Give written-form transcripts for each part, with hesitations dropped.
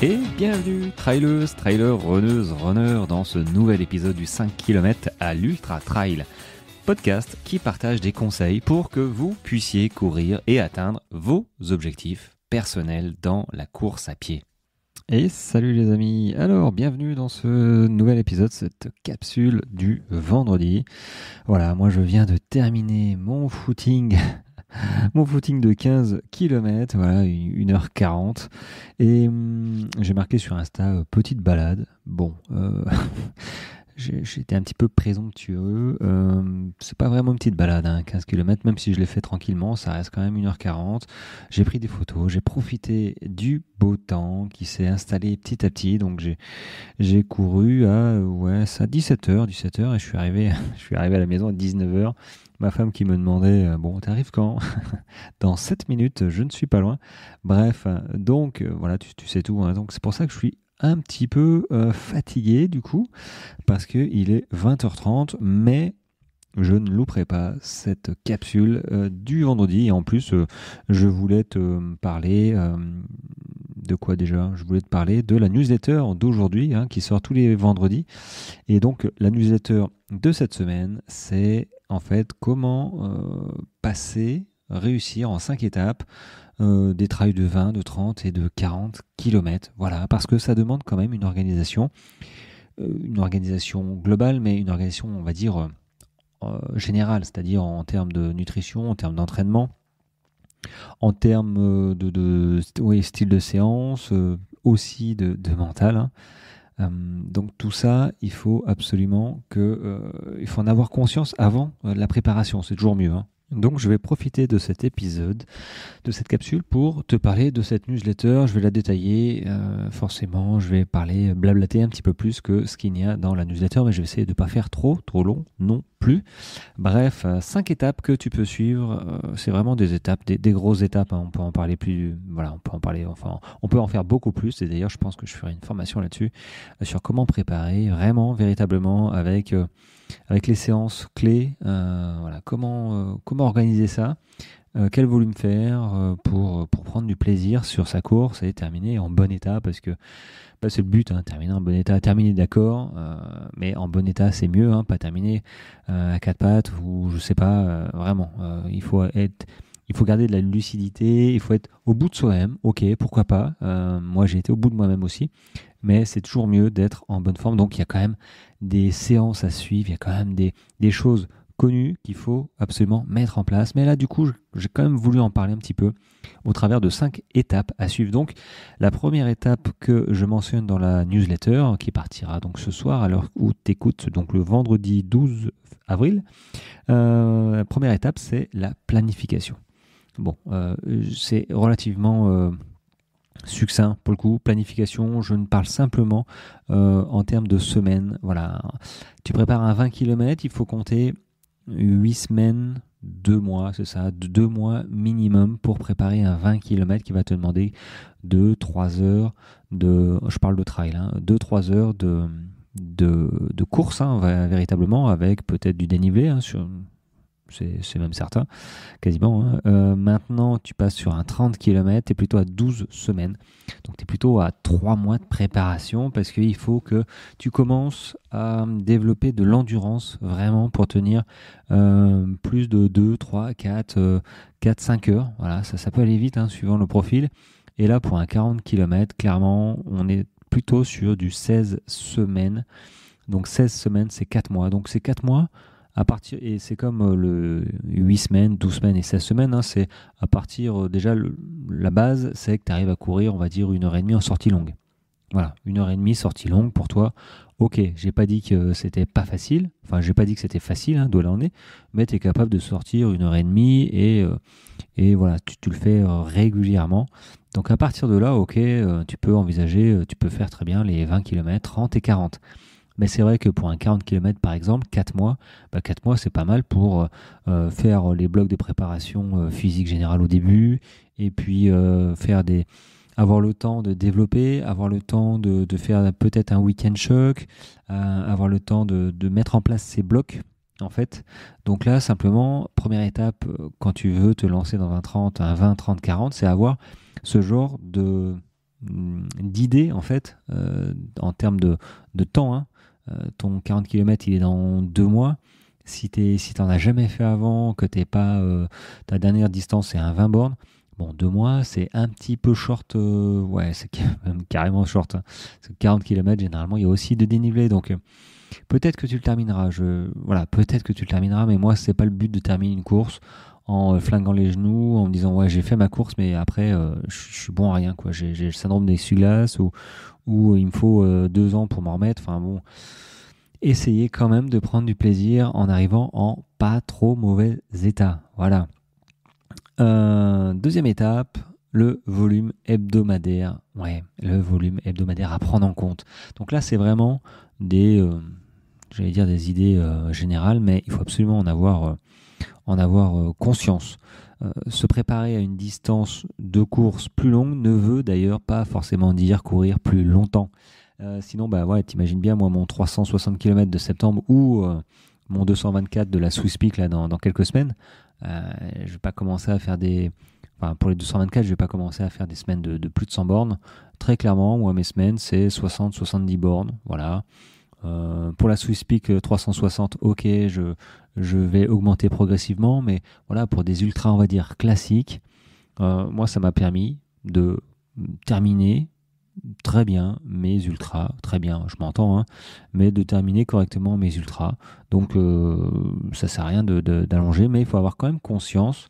Et bienvenue, trailers, trailers, runneuses, runners, dans ce nouvel épisode du 5 km à l'Ultra Trail, podcast qui partage des conseils pour que vous puissiez courir et atteindre vos objectifs personnels dans la course à pied. Et salut les amis, alors bienvenue dans ce nouvel épisode, cette capsule du vendredi. Voilà, moi je viens de terminer mon footing de 15 km, voilà, 1h40. Et j'ai marqué sur Insta petite balade. Bon, j'étais un petit peu présomptueux. C'est pas vraiment une petite balade, 15 km, même si je l'ai fait tranquillement, ça reste quand même 1h40. J'ai pris des photos, j'ai profité du beau temps qui s'est installé petit à petit. Donc j'ai couru à 17h et je suis arrivé à la maison à 19h. Ma femme qui me demandait bon, t'arrives quand? Dans 7 minutes, je ne suis pas loin. Bref, donc voilà, tu sais tout. Donc c'est pour ça que je suis un petit peu fatigué du coup, parce qu'il est 20h30, mais je ne louperai pas cette capsule du vendredi. Et en plus, je voulais te parler de quoi déjà? Je voulais te parler de la newsletter d'aujourd'hui, qui sort tous les vendredis. Et donc, la newsletter de cette semaine, c'est en fait comment réussir en 5 étapes des trails de 20, de 30 et de 40 km. Voilà, parce que ça demande quand même une organisation globale, mais une organisation, on va dire, générale, c'est-à-dire en termes de nutrition, en termes d'entraînement, en termes de style de séance, aussi de mental. Donc tout ça, il faut absolument il faut en avoir conscience avant la préparation, c'est toujours mieux. Donc je vais profiter de cet épisode, de cette capsule pour te parler de cette newsletter. Je vais la détailler, forcément, je vais blablater un petit peu plus que ce qu'il y a dans la newsletter, mais je vais essayer de ne pas faire trop long non plus. Bref, 5 étapes que tu peux suivre, c'est vraiment des étapes, des grosses étapes, on peut en parler on peut en faire beaucoup plus, et d'ailleurs je pense que je ferai une formation là-dessus, sur comment préparer vraiment, véritablement, avec les séances clés, comment organiser ça, quel volume faire pour prendre du plaisir sur sa course et terminer en bon état, parce que c'est le but, terminer en bon état, terminer d'accord, mais en bon état c'est mieux, pas terminer à quatre pattes ou je sais pas, vraiment, il faut garder de la lucidité, il faut être au bout de soi-même, ok, pourquoi pas, moi j'ai été au bout de moi-même aussi, mais c'est toujours mieux d'être en bonne forme. Donc il y a quand même des séances à suivre, il y a quand même des choses connues qu'il faut absolument mettre en place. Mais là du coup, j'ai quand même voulu en parler un petit peu au travers de 5 étapes à suivre. Donc la première étape que je mentionne dans la newsletter, qui partira donc ce soir à l'heure où tu écoutes, donc le vendredi 12 avril, la première étape, c'est la planification. Bon, c'est relativement succinct pour le coup. Planification, je ne parle simplement en termes de semaines. Voilà, tu prépares un 20 km, il faut compter 8 semaines, 2 mois, c'est ça, 2 mois minimum pour préparer un 20 km qui va te demander 2-3 heures je parle de trail, 2-3 heures de course, véritablement, avec peut-être du dénivelé, c'est même certain, quasiment. Maintenant, tu passes sur un 30 km, tu es plutôt à 12 semaines. Donc, tu es plutôt à 3 mois de préparation, parce qu'il faut que tu commences à développer de l'endurance vraiment pour tenir plus de 2, 3, 4, 5 heures. Voilà, ça peut aller vite suivant le profil. Et là, pour un 40 km, clairement, on est plutôt sur du 16 semaines. Donc, 16 semaines, c'est 4 mois. Donc, c'est 4 mois. Et c'est comme le 8 semaines, 12 semaines et 16 semaines, c'est à partir, déjà, la base, c'est que tu arrives à courir, on va dire, 1h30 en sortie longue. Voilà, 1h30 sortie longue pour toi. Ok, j'ai pas dit que c'était pas facile, j'ai pas dit que c'était facile, d'où là on est, mais tu es capable de sortir 1h30 et voilà, tu le fais régulièrement. Donc à partir de là, ok, tu peux envisager, tu peux faire très bien les 20 km, 30 et 40. Mais c'est vrai que pour un 40 km par exemple, 4 mois, 4 mois c'est pas mal pour faire les blocs de préparation physique générale au début, et puis avoir le temps de développer, avoir le temps de faire peut-être un week-end choc, avoir le temps de mettre en place ces blocs en fait. Donc là simplement, première étape, quand tu veux te lancer dans un 20, 30, 40, c'est avoir ce genre d'idées en fait, en termes de temps. Hein. Ton 40 km, il est dans 2 mois. Si t'en as jamais fait avant, que t'es pas ta dernière distance c'est un 20 bornes, bon 2 mois c'est un petit peu short, ouais c'est même carrément short. Hein. Parce que 40 km généralement il y a aussi de dénivelé, donc peut-être que tu le termineras. Voilà, peut-être que tu le termineras, mais moi c'est pas le but de terminer une course en flinguant les genoux, en me disant ouais j'ai fait ma course, mais après je suis bon à rien quoi. J'ai le syndrome des essuie-glaces ou il me faut 2 ans pour m'en remettre. Enfin bon. Essayez quand même de prendre du plaisir en arrivant en pas trop mauvais état. Voilà. Deuxième étape, le volume hebdomadaire. Ouais, le volume hebdomadaire à prendre en compte. Donc là, c'est vraiment j'allais dire des idées générales, mais il faut absolument en avoir conscience. Se préparer à une distance de course plus longue ne veut d'ailleurs pas forcément dire courir plus longtemps. Sinon, bah ouais, t'imagines bien, moi, mon 360 km de septembre ou mon 224 de la Swiss Peak là, dans quelques semaines, je vais pas commencer à faire Enfin, pour les 224, je vais pas commencer à faire des semaines de plus de 100 bornes. Très clairement, moi, mes semaines, c'est 60-70 bornes. Voilà. Pour la Swiss Peak 360, ok, je vais augmenter progressivement, mais voilà, pour des ultras, on va dire, classiques, moi, ça m'a permis de terminer très bien mes ultras, très bien, je m'entends, hein, mais de terminer correctement mes ultras. Donc ça sert à rien d'allonger, mais il faut avoir quand même conscience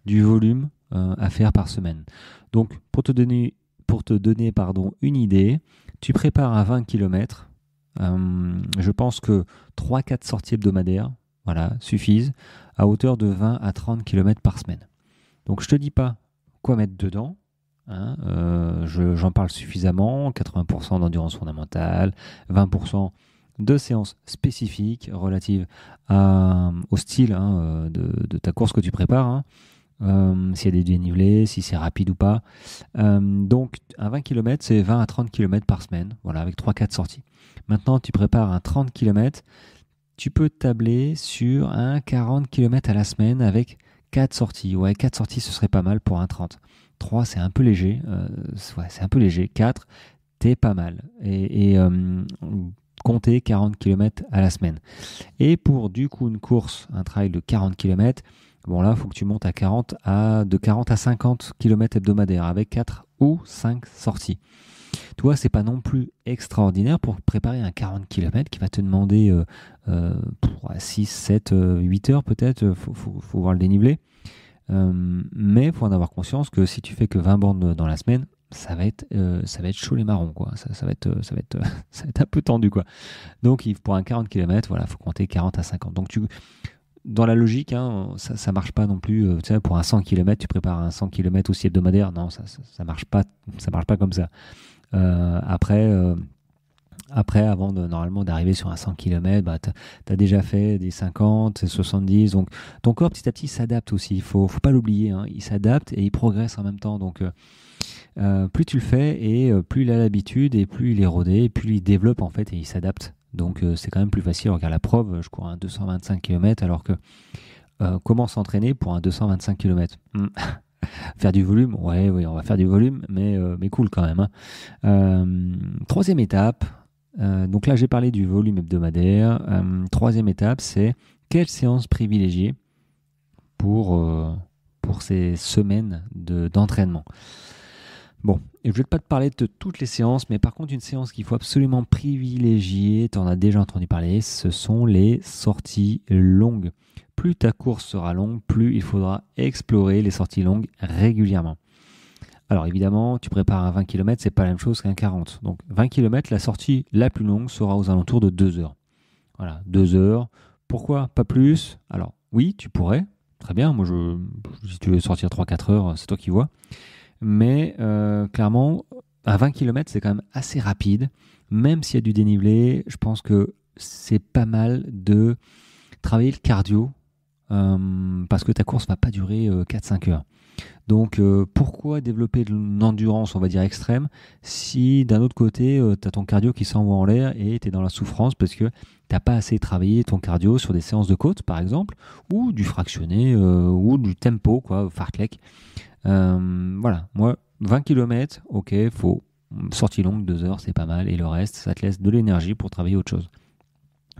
du volume à faire par semaine. Donc pour te donner une idée, tu prépares à 20 km. Je pense que 3-4 sorties hebdomadaires voilà, suffisent à hauteur de 20 à 30 km par semaine. Donc je te dis pas quoi mettre dedans. Hein, j'en parle suffisamment, 80% d'endurance fondamentale, 20% de séances spécifiques relatives au style hein, de ta course que tu prépares, hein, s'il y a des dénivelés, si c'est rapide ou pas. Donc un 20 km, c'est 20 à 30 km par semaine, voilà, avec 3-4 sorties. Maintenant, tu prépares un 30 km, tu peux tabler sur un 40 km à la semaine avec 4 sorties. Ouais, 4 sorties, ce serait pas mal pour un 30. 3, c'est un peu léger. C'est un peu léger. 4, t'es pas mal. Et comptez 40 km à la semaine. Et pour du coup une course, un trail de 40 km, bon là, il faut que tu montes de 40 à 50 km hebdomadaires avec 4 ou 5 sorties. Tu vois, c'est pas non plus extraordinaire pour préparer un 40 km qui va te demander 6, 7, 8 heures peut-être. Faut voir le dénivelé. Mais il faut en avoir conscience que si tu fais que 20 bornes dans la semaine, ça va être chaud les marrons, quoi. Ça va être un peu tendu, quoi. Donc, pour un 40 km, voilà, faut compter 40 à 50. Donc, dans la logique, hein, ça marche pas non plus. Tu sais, pour un 100 km, tu prépares un 100 km aussi hebdomadaire. Non, ça marche pas comme ça. Après, avant normalement d'arriver sur un 100 km, bah, tu as déjà fait des 50, 70. Donc, ton corps, petit à petit, s'adapte aussi. Il faut pas l'oublier. Hein, il s'adapte et il progresse en même temps. Donc, plus tu le fais et plus il a l'habitude et plus il est rodé et plus il développe en fait et il s'adapte. Donc, c'est quand même plus facile. Regarde la preuve, je cours un 225 km alors que comment s'entraîner pour un 225 km Faire du volume, ouais, on va faire du volume, mais cool quand même. Hein. Troisième étape, donc là j'ai parlé du volume hebdomadaire. Troisième étape, c'est quelle séance privilégier pour ces semaines d'entraînement. Bon, et je ne vais pas te parler de toutes les séances, mais par contre une séance qu'il faut absolument privilégier, tu en as déjà entendu parler, ce sont les sorties longues. Plus ta course sera longue, plus il faudra explorer les sorties longues régulièrement. Alors évidemment, tu prépares un 20 km, c'est pas la même chose qu'un 40. Donc 20 km, la sortie la plus longue sera aux alentours de 2 heures. Voilà, 2 heures. Pourquoi pas plus? Alors oui, tu pourrais, très bien. Moi, si tu veux sortir 3-4 heures, c'est toi qui vois. Mais clairement, à 20 km, c'est quand même assez rapide. Même s'il y a du dénivelé, je pense que c'est pas mal de travailler le cardio parce que ta course va pas durer 4-5 heures. Donc pourquoi développer une endurance, on va dire extrême, si d'un autre côté, tu as ton cardio qui s'envoie en l'air et tu es dans la souffrance parce que tu n'as pas assez travaillé ton cardio sur des séances de côte, par exemple, ou du fractionné, ou du tempo, quoi, fartlek. Voilà, moi, 20 km, ok, faut sortie longue, 2 heures, c'est pas mal. Et le reste, ça te laisse de l'énergie pour travailler autre chose.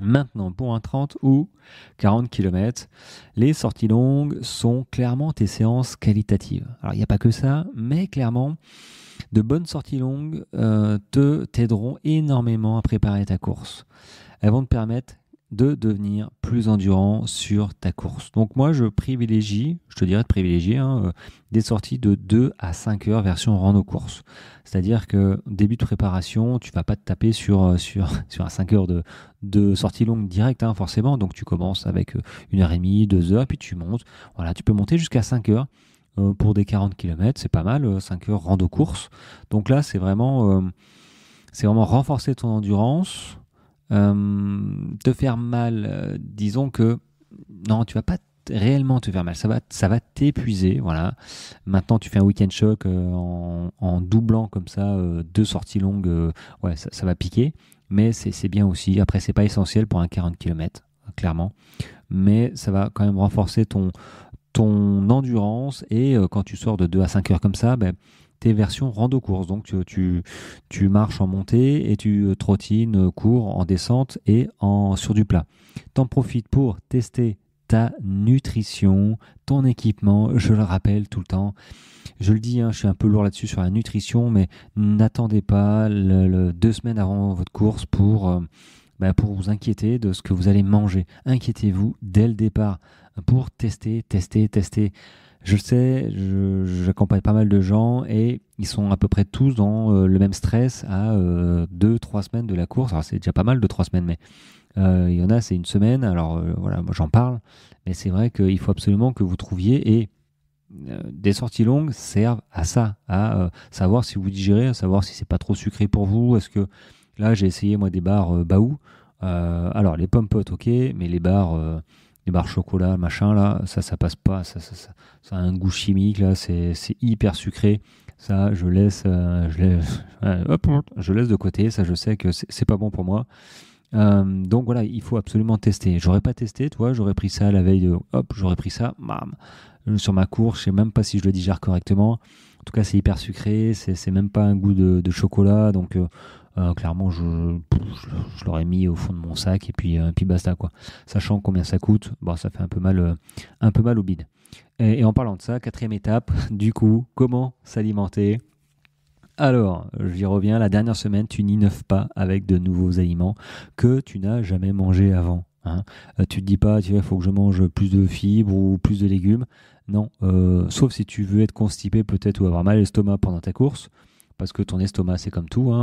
Maintenant, pour un 30 ou 40 km, les sorties longues sont clairement tes séances qualitatives. Alors, il n'y a pas que ça, mais clairement, de bonnes sorties longues t'aideront énormément à préparer ta course. Elles vont te permettre de devenir plus endurant sur ta course. Donc moi, je te dirais de privilégier des sorties de 2 à 5 heures version rando course. C'est-à-dire que début de préparation, tu vas pas te taper sur un 5 heures de sortie longue directe, forcément. Donc tu commences avec 1h30, 2 heures, puis tu montes. Voilà, tu peux monter jusqu'à 5 heures. Pour des 40 km, c'est pas mal, 5 heures rando course. Donc là, c'est vraiment renforcer ton endurance, te faire mal. Disons que non, tu vas pas réellement te faire mal. Ça va t'épuiser. Voilà. Maintenant, tu fais un week-end choc en doublant comme ça 2 sorties longues. Ouais, ça va piquer. Mais c'est bien aussi. Après, c'est pas essentiel pour un 40 km, clairement. Mais ça va quand même renforcer ton endurance et quand tu sors de 2 à 5 heures comme ça, tes versions rando-course. Donc tu marches en montée et tu trottines, cours en descente et sur du plat. T'en profites pour tester ta nutrition, ton équipement, je le rappelle tout le temps. Je le dis, je suis un peu lourd là-dessus sur la nutrition, mais n'attendez pas 2 semaines avant votre course pour vous inquiéter de ce que vous allez manger. Inquiétez-vous dès le départ pour tester. Je le sais, j'accompagne pas mal de gens et ils sont à peu près tous dans le même stress à 2-3 semaines de la course. Alors c'est déjà pas mal de 3 semaines, mais il y en a, c'est 1 semaine. Alors voilà, moi j'en parle, mais c'est vrai qu'il faut absolument que vous trouviez et des sorties longues servent à ça, à savoir si vous digérez, à savoir si c'est pas trop sucré pour vous. Est-ce que là, j'ai essayé moi des bars Baou. Alors les pommes potes, ok, mais les bars chocolat, machin là, ça passe pas. Ça a un goût chimique là, c'est hyper sucré. Ça, je laisse de côté. Ça, je sais que c'est pas bon pour moi. Donc voilà, il faut absolument tester. J'aurais pas testé, toi, j'aurais pris ça la veille j'aurais pris ça, bam, sur ma course. Je sais même pas si je le digère correctement. En tout cas, c'est hyper sucré, c'est même pas un goût de chocolat, donc clairement, je l'aurais mis au fond de mon sac et puis basta quoi. Sachant combien ça coûte, ça fait un peu mal au bide. Et en parlant de ça, 4e étape, du coup, comment s'alimenter? Alors, j'y reviens, la dernière semaine, tu n'innoves pas avec de nouveaux aliments que tu n'as jamais mangé avant. Tu te dis pas, il faut que je mange plus de fibres ou plus de légumes. Non, sauf si tu veux être constipé peut-être ou avoir mal à l'estomac pendant ta course, parce que ton estomac, c'est comme tout,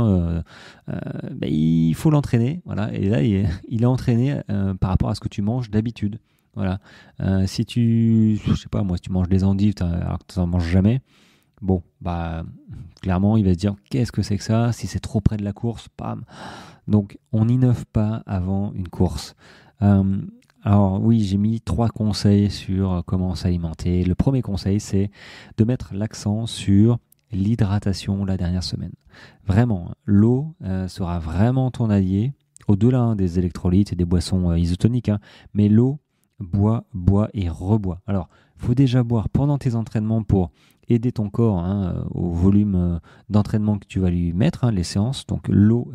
il faut l'entraîner. Voilà, et là, il est entraîné par rapport à ce que tu manges d'habitude. Voilà. Si tu manges des endives alors que tu n'en manges jamais, bon, clairement, il va se dire qu'est-ce que c'est que ça? Si c'est trop près de la course, pam. Donc, on n'innove pas avant une course. Alors oui, j'ai mis 3 conseils sur comment s'alimenter. Le premier conseil, c'est de mettre l'accent sur l'hydratation la dernière semaine. Vraiment, l'eau sera vraiment ton allié, au-delà des électrolytes et des boissons isotoniques, mais l'eau, bois et rebois. Alors, il faut déjà boire pendant tes entraînements pour aider ton corps au volume d'entraînement que tu vas lui mettre, les séances. Donc l'eau,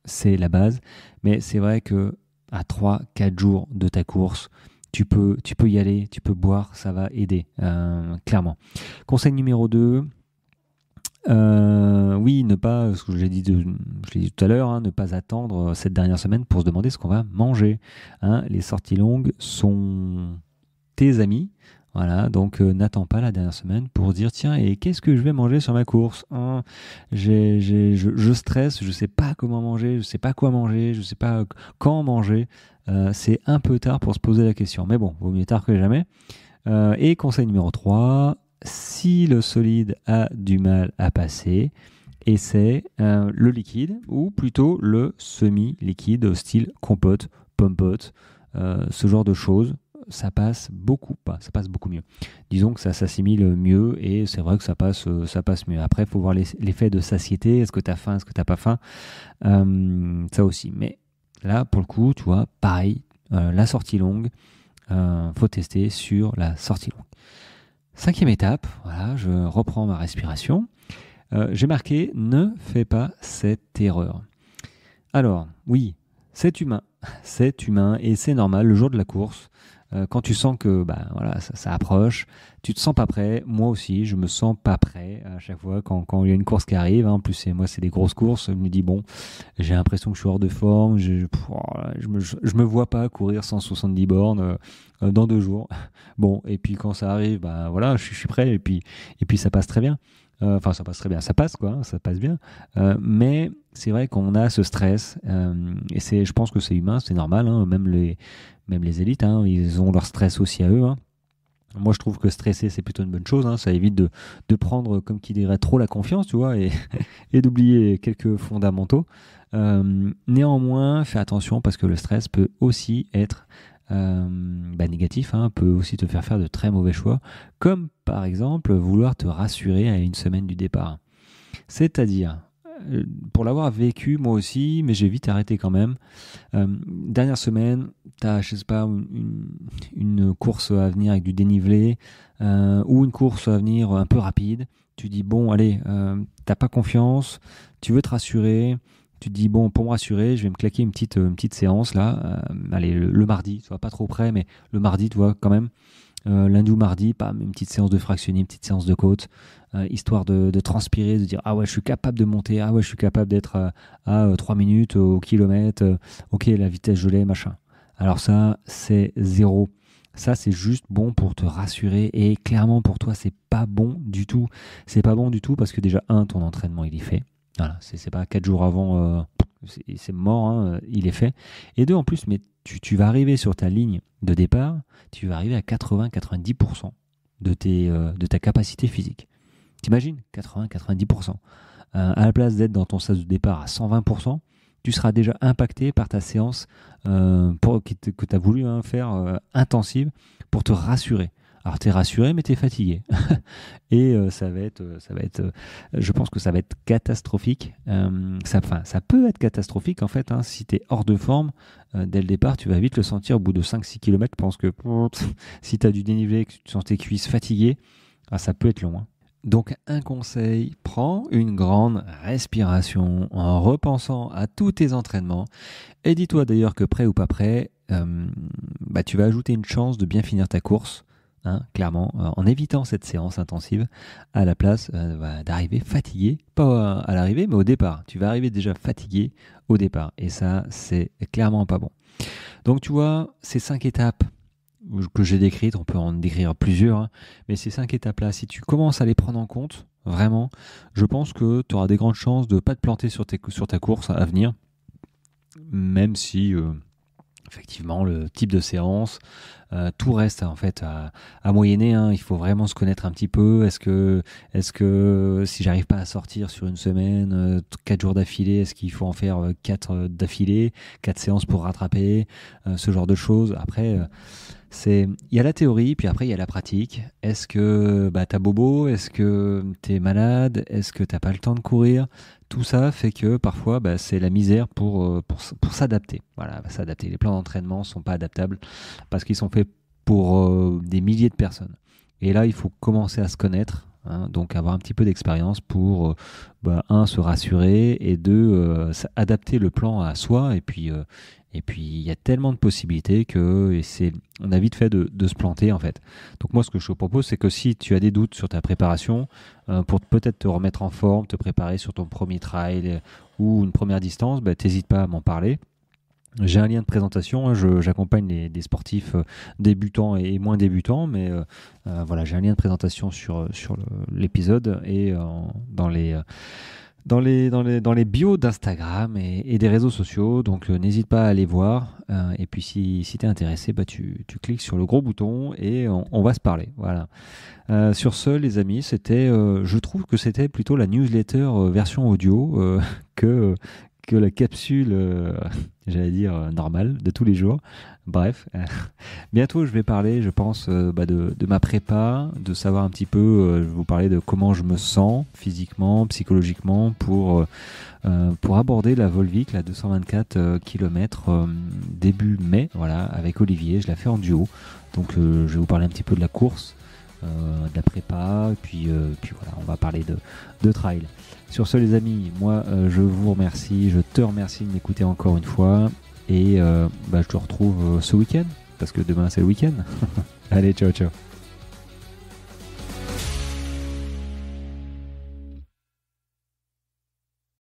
c'est la base. Mais c'est vrai que à 3-4 jours de ta course, tu peux y aller, tu peux boire, ça va aider, clairement. Conseil numéro 2, oui, ne pas, ce que je l'ai dit tout à l'heure, ne pas attendre cette dernière semaine pour se demander ce qu'on va manger. Les sorties longues sont tes amis. Voilà, donc n'attends pas la dernière semaine pour dire tiens, et qu'est-ce que je vais manger sur ma course? Je stresse, je sais pas comment manger, je sais pas quoi manger, je sais pas quand manger. C'est un peu tard pour se poser la question, mais bon, vaut mieux tard que jamais. Et conseil numéro 3, si le solide a du mal à passer, essaie le liquide ou plutôt le semi-liquide style compote, pompote, ce genre de choses. Ça passe beaucoup mieux. Disons que ça s'assimile mieux et c'est vrai que ça passe mieux. Après, il faut voir l'effet de satiété. Est-ce que tu as faim, est-ce que tu n'as pas faim, ça aussi. Mais là, pour le coup, tu vois, pareil, la sortie longue, faut tester sur la sortie longue. 5e étape, voilà, je reprends ma respiration J'ai marqué « Ne fais pas cette erreur ». Alors, oui, c'est humain. C'est humain et c'est normal. Le jour de la course, quand tu sens que voilà, ça approche, tu te sens pas prêt. Moi aussi, je me sens pas prêt à chaque fois quand il y a une course qui arrive. En plus, moi, c'est des grosses courses. Je me dis, bon, j'ai l'impression que je suis hors de forme. Je me vois pas courir 170 bornes dans 2 jours. Bon, et puis quand ça arrive, voilà, je suis prêt et puis ça passe très bien. Enfin, ça passe très bien, ça passe quoi, ça passe bien. Mais c'est vrai qu'on a ce stress et je pense que c'est humain, c'est normal. Hein, même les élites, hein, ils ont leur stress aussi à eux. Hein. Moi, je trouve que stresser, c'est plutôt une bonne chose. Hein, ça évite de prendre, comme qui dirait, trop la confiance, tu vois, et d'oublier quelques fondamentaux. Néanmoins, fais attention parce que le stress peut aussi être négatif, hein, peut aussi te faire de très mauvais choix, comme par exemple vouloir te rassurer à une semaine du départ. C'est-à-dire, pour l'avoir vécu moi aussi, mais j'ai vite arrêté quand même. Dernière semaine, tu as, je sais pas, une course à venir avec du dénivelé ou une course à venir un peu rapide. Tu dis, bon, allez, t'as pas confiance, tu veux te rassurer. Tu te dis, bon, pour me rassurer, je vais me claquer une petite séance là. Allez, le mardi, tu vois, pas trop près, mais le mardi, tu vois, quand même. Lundi ou mardi, une petite séance de fractionné, une petite séance de côte, histoire de transpirer, de dire, ah ouais, je suis capable de monter, ah ouais, je suis capable d'être à 3 minutes au kilomètre, ok, la vitesse, je l'ai, machin. Alors ça, c'est zéro. Ça, c'est juste bon pour te rassurer et clairement pour toi, c'est pas bon du tout. C'est pas bon du tout parce que déjà, ton entraînement, il est fait. Voilà, c'est pas 4 jours avant, c'est mort, hein, il est fait. Et 2, en plus, mais tu vas arriver sur ta ligne de départ, tu vas arriver à 80-90% de ta capacité physique. T'imagines 80-90%. À la place d'être dans ton sas de départ à 120%, tu seras déjà impacté par ta séance que tu as voulu faire intensive pour te rassurer. Alors, tu es rassuré, mais tu es fatigué. Et ça va être, je pense que ça va être catastrophique. Ça peut être catastrophique, en fait. Hein, si tu es hors de forme, dès le départ, tu vas vite le sentir au bout de 5-6 km. Je pense que si tu as du dénivelé, que tu sens tes cuisses fatiguées, ça peut être long. Hein. Donc, un conseil, prends une grande respiration en repensant à tous tes entraînements. Et dis-toi d'ailleurs que prêt ou pas prêt, tu vas ajouter une chance de bien finir ta course. Hein, clairement, en évitant cette séance intensive à la place d'arriver fatigué, pas à l'arrivée, mais au départ. Tu vas arriver déjà fatigué au départ. Et ça, c'est clairement pas bon. Donc, tu vois, ces 5 étapes que j'ai décrites, on peut en décrire plusieurs, hein, mais ces 5 étapes-là, si tu commences à les prendre en compte, vraiment, je pense que tu auras des grandes chances de ne pas te planter sur ta course à venir, même si... effectivement, le type de séance, tout reste en fait à moyenner. Hein. Il faut vraiment se connaître un petit peu. Est-ce que si j'arrive pas à sortir sur une semaine, 4 jours d'affilée, est-ce qu'il faut en faire 4 d'affilée, 4 séances pour rattraper, ce genre de choses. Après, il y a la théorie, puis après il y a la pratique. Est-ce que t'as bobo? Est-ce que t'es malade? Est-ce que t'as pas le temps de courir? Tout ça fait que parfois c'est la misère pour s'adapter. Voilà, s'adapter. Les plans d'entraînement sont pas adaptables parce qu'ils sont faits pour des milliers de personnes. Et là, il faut commencer à se connaître, hein, donc avoir un petit peu d'expérience pour se rassurer et 2, adapter le plan à soi. Et puis il y a tellement de possibilités on a vite fait de se planter en fait. Donc moi, ce que je te propose, c'est que si tu as des doutes sur ta préparation, pour peut-être te remettre en forme, te préparer sur ton premier trail ou une première distance, t'hésites pas à m'en parler. J'ai un lien de présentation, hein, j'accompagne des sportifs débutants et moins débutants, mais voilà, j'ai un lien de présentation sur l'épisode et dans les bios d'Instagram et des réseaux sociaux, donc n'hésite pas à aller voir. Et puis si tu es intéressé, tu cliques sur le gros bouton et on va se parler. Voilà. Sur ce, les amis, je trouve que c'était plutôt la newsletter version audio que la capsule, j'allais dire, normale de tous les jours. Bref, bientôt je vais parler, je pense, de ma prépa, de savoir un petit peu, je vais vous parler de comment je me sens physiquement, psychologiquement pour aborder la Volvic, la 224 km début mai, voilà, avec Olivier. Je la fais en duo, donc je vais vous parler un petit peu de la course, de la prépa, puis voilà, on va parler de trail. Sur ce, les amis, moi, je vous remercie, je te remercie de m'écouter encore une fois, et je te retrouve ce week-end, parce que demain c'est le week-end. Allez, ciao, ciao.